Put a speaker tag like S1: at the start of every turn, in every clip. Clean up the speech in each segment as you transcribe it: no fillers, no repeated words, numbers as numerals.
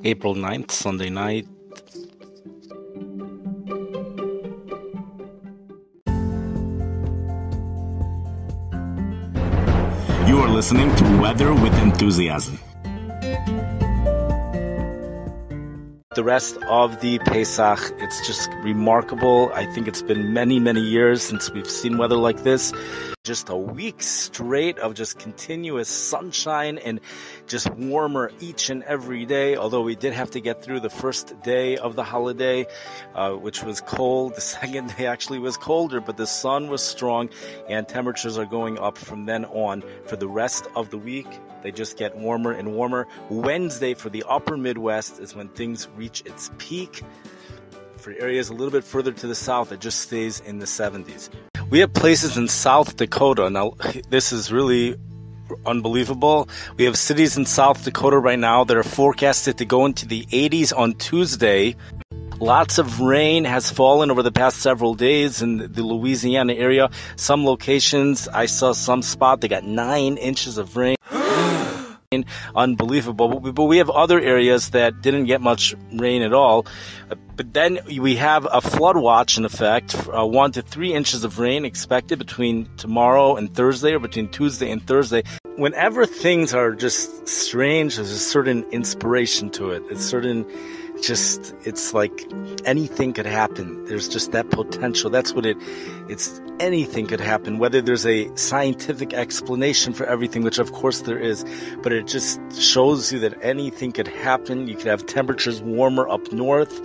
S1: April 9th, Sunday night.
S2: You are listening to Weather with Enthusiasm.
S1: The rest of the Pesach, it's just remarkable. I think it's been many, many years since we've seen weather like this. Just a week straight of just continuous sunshine and just warmer each and every day. Although we did have to get through the first day of the holiday, which was cold. The second day actually was colder, but the sun was strong and temperatures are going up from then on. For the rest of the week, they just get warmer and warmer. Wednesday for the upper Midwest is when things reach its peak. For areas a little bit further to the south, it just stays in the 70s. We have places in South Dakota. Now, this is really unbelievable. We have cities in South Dakota right now that are forecasted to go into the 80s on Tuesday. Lots of rain has fallen over the past several days in the Louisiana area. Some locations, I saw some spot, they got 9 inches of rain. Unbelievable. But we have other areas that didn't get much rain at all. But then we have a flood watch in effect, 1 to 3 inches of rain expected between tomorrow and Thursday, or between Tuesday and Thursday. Whenever things are just strange, there's a certain inspiration to it. It's like anything could happen. There's just that potential. That's what it's anything could happen, whether there's a scientific explanation for everything, which of course there is, but it just shows you that anything could happen. You could have temperatures warmer up north.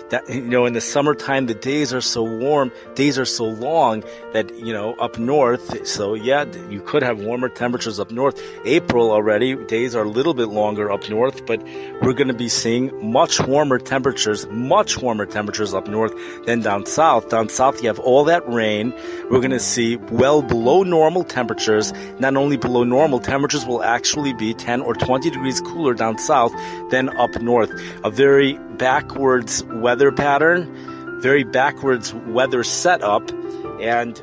S1: That, in the summertime, the days are so warm, days are so long that, up north. So yeah, you could have warmer temperatures up north. April already, days are a little bit longer up north, but we're going to be seeing much warmer temperatures up north than down south. Down south, you have all that rain. We're going to see well below normal temperatures. Not only below normal, temperatures will actually be 10 or 20 degrees cooler down south than up north. A very backwards weather pattern, very backwards weather setup, and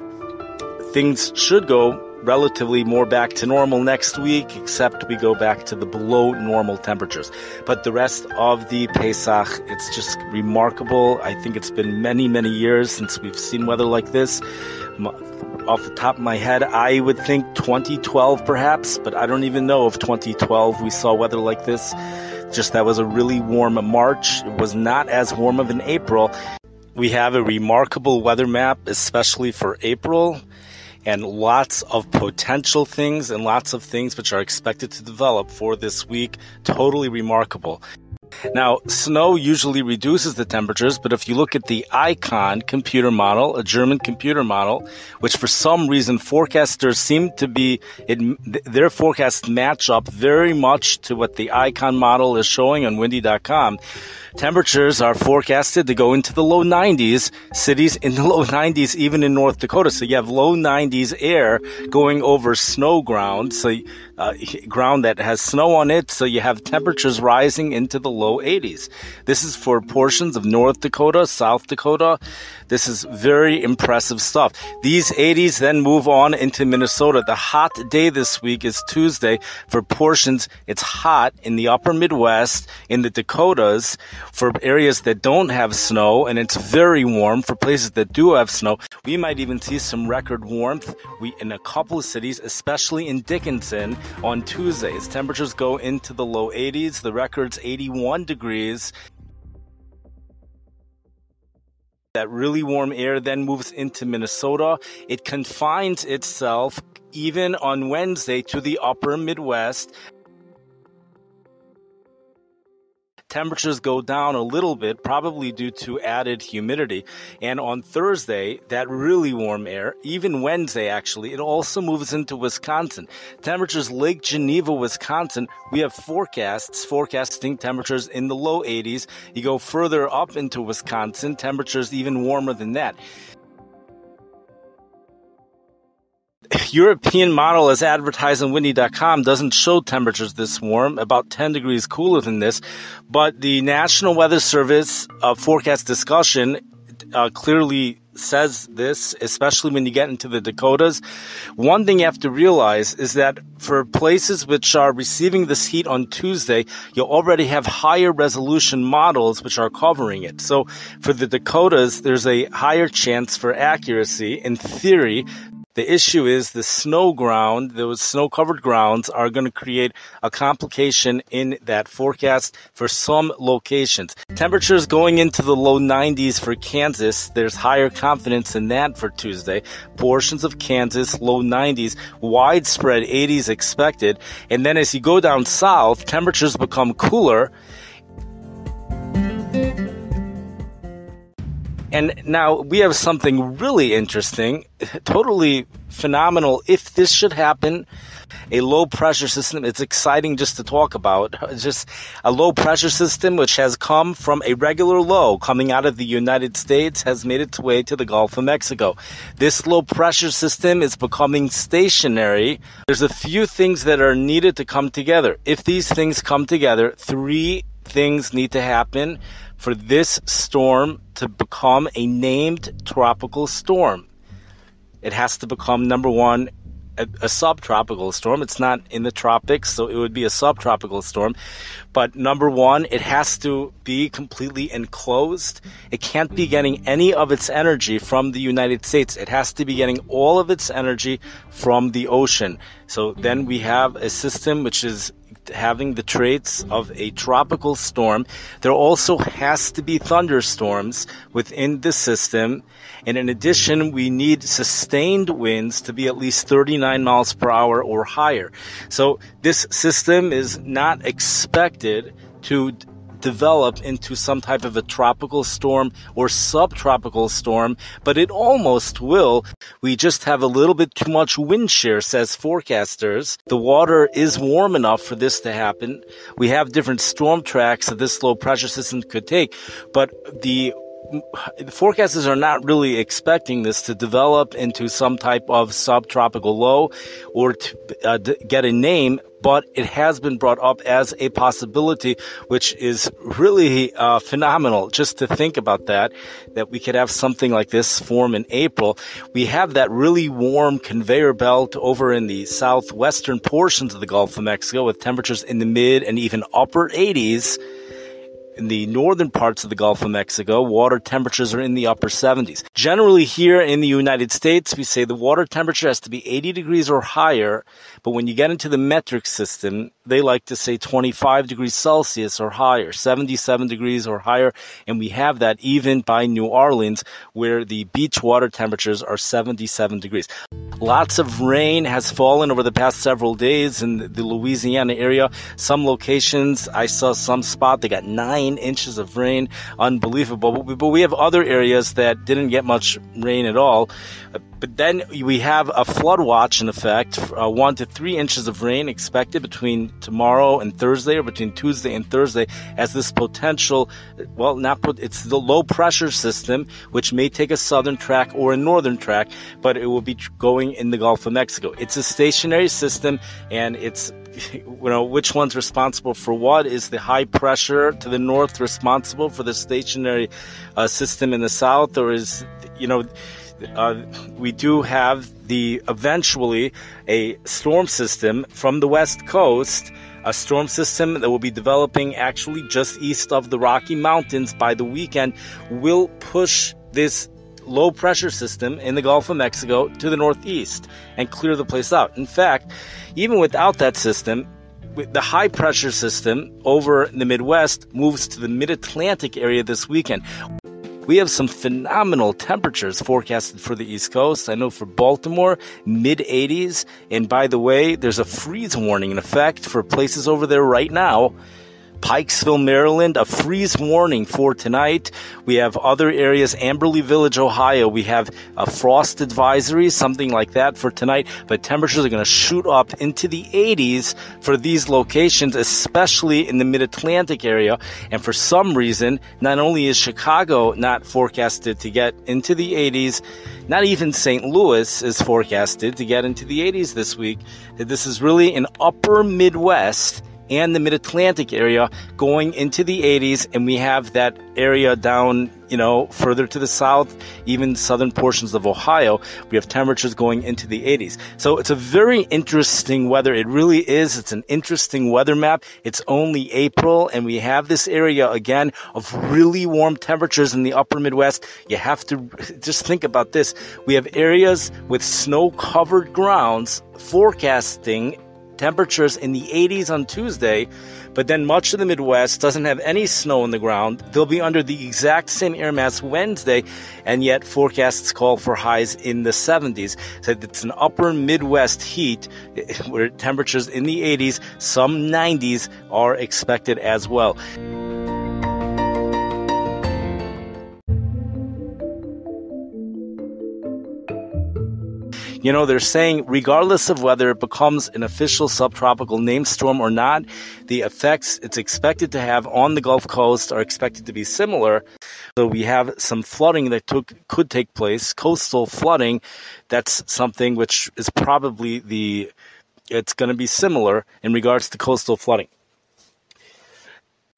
S1: things should go relatively more back to normal next week, except we go back to the below normal temperatures. But the rest of the Pesach, it's just remarkable. I think it's been many, many years since we've seen weather like this. Off the top of my head, I would think 2012 perhaps, but I don't even know if 2012 we saw weather like this. Just that was a really warm March. It was not as warm of an April. We have a remarkable weather map, especially for April, and lots of potential things and lots of things which are expected to develop for this week. Totally remarkable. Now, snow usually reduces the temperatures, but if you look at the ICON computer model, a German computer model, which for some reason forecasters seem to be, their forecasts match up very much to what the ICON model is showing on windy.com. Temperatures are forecasted to go into the low 90s, cities in the low 90s, even in North Dakota. So you have low 90s air going over snow ground, so ground that has snow on it. So you have temperatures rising into the low 80s. This is for portions of North Dakota, South Dakota. This is very impressive stuff. These 80s then move on into Minnesota. The hot day this week is Tuesday. For portions, it's hot in the upper Midwest, in the Dakotas, for areas that don't have snow, and it's very warm for places that do have snow. We might even see some record warmth in a couple of cities, especially in Dickinson on Tuesday. As temperatures go into the low 80s, the record's 81 degrees. That really warm air then moves into Minnesota. It confines itself even on Wednesday to the upper Midwest. Temperatures go down a little bit, probably due to added humidity. And on Thursday, that really warm air, even Wednesday actually, it also moves into Wisconsin. Temperatures Lake Geneva, Wisconsin, we have forecasting temperatures in the low 80s. You go further up into Wisconsin, temperatures even warmer than that. European model as advertised on windy.com doesn't show temperatures this warm, about 10 degrees cooler than this, but the National Weather Service forecast discussion clearly says this, especially when you get into the Dakotas. One thing you have to realize is that for places which are receiving this heat on Tuesday, you already have higher resolution models which are covering it. So for the Dakotas, there's a higher chance for accuracy in theory. The issue is the snow ground, those snow-covered grounds are going to create a complication in that forecast for some locations. Temperatures going into the low 90s for Kansas. There's higher confidence in that for Tuesday. Portions of Kansas, low 90s, widespread 80s expected. And then as you go down south, temperatures become cooler. And now we have something really interesting, totally phenomenal. If this should happen, a low pressure system, it's exciting just to talk about. Just a low pressure system which has come from a regular low coming out of the United States has made its way to the Gulf of Mexico. This low pressure system is becoming stationary. There's a few things that are needed to come together. If these things come together, three things need to happen for this storm to become a named tropical storm. It has to become, number one, a subtropical storm. It's not in the tropics, so it would be a subtropical storm. But number one, it has to be completely enclosed. It can't be getting any of its energy from the United States. It has to be getting all of its energy from the ocean. So then we have a system which is having the traits of a tropical storm. There also has to be thunderstorms within the system. And in addition, we need sustained winds to be at least 39 miles per hour or higher. So this system is not expected to develop into some type of a tropical storm or subtropical storm, but it almost will. We just have a little bit too much wind shear, says forecasters. The water is warm enough for this to happen. We have different storm tracks that this low pressure system could take, but the forecasters are not really expecting this to develop into some type of subtropical low or to get a name, but it has been brought up as a possibility, which is really phenomenal just to think about that we could have something like this form in April. We have that really warm conveyor belt over in the southwestern portions of the Gulf of Mexico with temperatures in the mid and even upper 80s. In the northern parts of the Gulf of Mexico, water temperatures are in the upper 70s. Generally here in the United States, we say the water temperature has to be 80 degrees or higher, but when you get into the metric system, they like to say 25 degrees Celsius or higher, 77 degrees or higher, and we have that even by New Orleans, where the beach water temperatures are 77 degrees. Lots of rain has fallen over the past several days in the Louisiana area. Some locations, I saw some spot, they got 9 inches of rain. Unbelievable. But we have other areas that didn't get much rain at all. But then we have a flood watch in effect, 1 to 3 inches of rain expected between tomorrow and Thursday, or between Tuesday and Thursday, as this potential, it's the low pressure system, which may take a southern track or a northern track, but it will be going in the Gulf of Mexico. It's a stationary system, and it's, which one's responsible for what? Is the high pressure to the north responsible for the stationary system in the south, or is, we do have eventually a storm system from the west coast, a storm system that will be developing actually just east of the Rocky Mountains by the weekend, will push this low pressure system in the Gulf of Mexico to the northeast and clear the place out. In fact, even without that system, the high pressure system over the Midwest moves to the mid-Atlantic area this weekend. We have some phenomenal temperatures forecasted for the East Coast. I know for Baltimore, mid-80s. And by the way, there's a freeze warning in effect for places over there right now. Pikesville, Maryland, a freeze warning for tonight. We have other areas, Amberley Village, Ohio. We have a frost advisory, something like that for tonight. But temperatures are going to shoot up into the 80s for these locations, especially in the mid-Atlantic area. And for some reason, not only is Chicago not forecasted to get into the 80s, not even St. Louis is forecasted to get into the 80s this week. This is really an upper Midwest and the mid-Atlantic area going into the 80s, and we have that area down further to the south, even southern portions of Ohio, we have temperatures going into the 80s. So it's a very interesting weather. It really is. It's an interesting weather map. It's only April, and we have this area, again, of really warm temperatures in the upper Midwest. You have to just think about this. We have areas with snow-covered grounds forecasting temperatures in the 80s on Tuesday, but then much of the Midwest doesn't have any snow on the ground. They'll be under the exact same air mass Wednesday, and yet forecasts call for highs in the 70s. So it's an upper Midwest heat where temperatures in the 80s, some 90s are expected as well. They're saying regardless of whether it becomes an official subtropical named storm or not, the effects it's expected to have on the Gulf Coast are expected to be similar. So we have some flooding that could take place, coastal flooding. That's something which is probably it's going to be similar in regards to coastal flooding.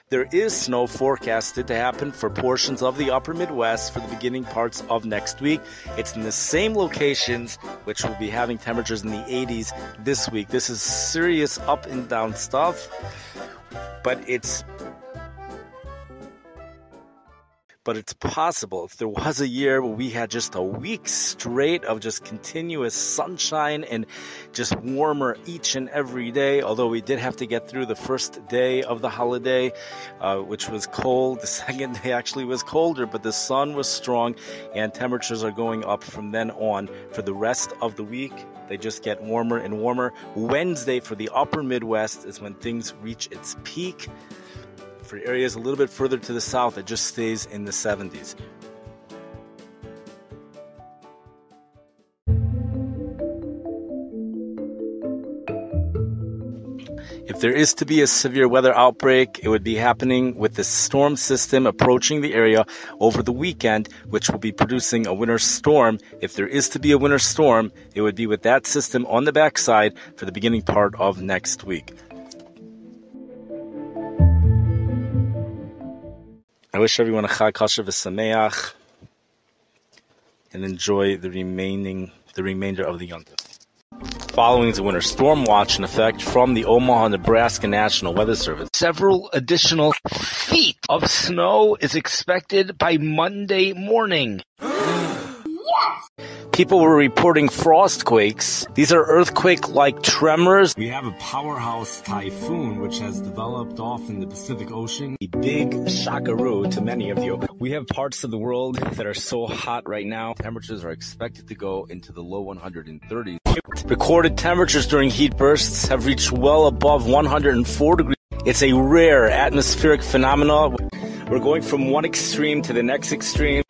S1: There is snow forecasted to happen for portions of the upper Midwest for the beginning parts of next week. It's in the same locations which will be having temperatures in the 80s this week. This is serious up and down stuff, but it's possible. If there was a year where we had just a week straight of just continuous sunshine and just warmer each and every day, although we did have to get through the first day of the holiday, which was cold. The second day actually was colder, but the sun was strong and temperatures are going up from then on. For the rest of the week, they just get warmer and warmer. Wednesday for the upper Midwest is when things reach its peak. For areas a little bit further to the south, it just stays in the 70s. If there is to be a severe weather outbreak, it would be happening with the storm system approaching the area over the weekend, which will be producing a winter storm. If there is to be a winter storm, it would be with that system on the backside for the beginning part of next week. I wish everyone a Chag Kosher v'Sameach and enjoy the remainder of the Yom Tov. Following is a winter storm watch in effect from the Omaha, Nebraska National Weather Service. Several additional feet of snow is expected by Monday morning. People were reporting frost quakes. These are earthquake-like tremors.
S2: We have a powerhouse typhoon which has developed off in the Pacific Ocean.
S1: A big shakaru to many of you. We have parts of the world that are so hot right now. Temperatures are expected to go into the low 130s. Recorded temperatures during heat bursts have reached well above 104 degrees. It's a rare atmospheric phenomenon. We're going from one extreme to the next extreme.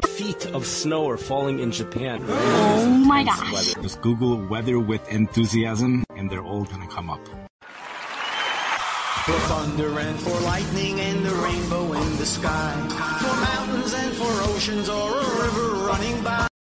S1: Feet of snow are falling in Japan.
S3: Oh my gosh.
S2: Just Google weather with enthusiasm and they're all gonna come up.
S4: For thunder and for lightning and the rainbow in the sky, for mountains and for oceans or a river running by.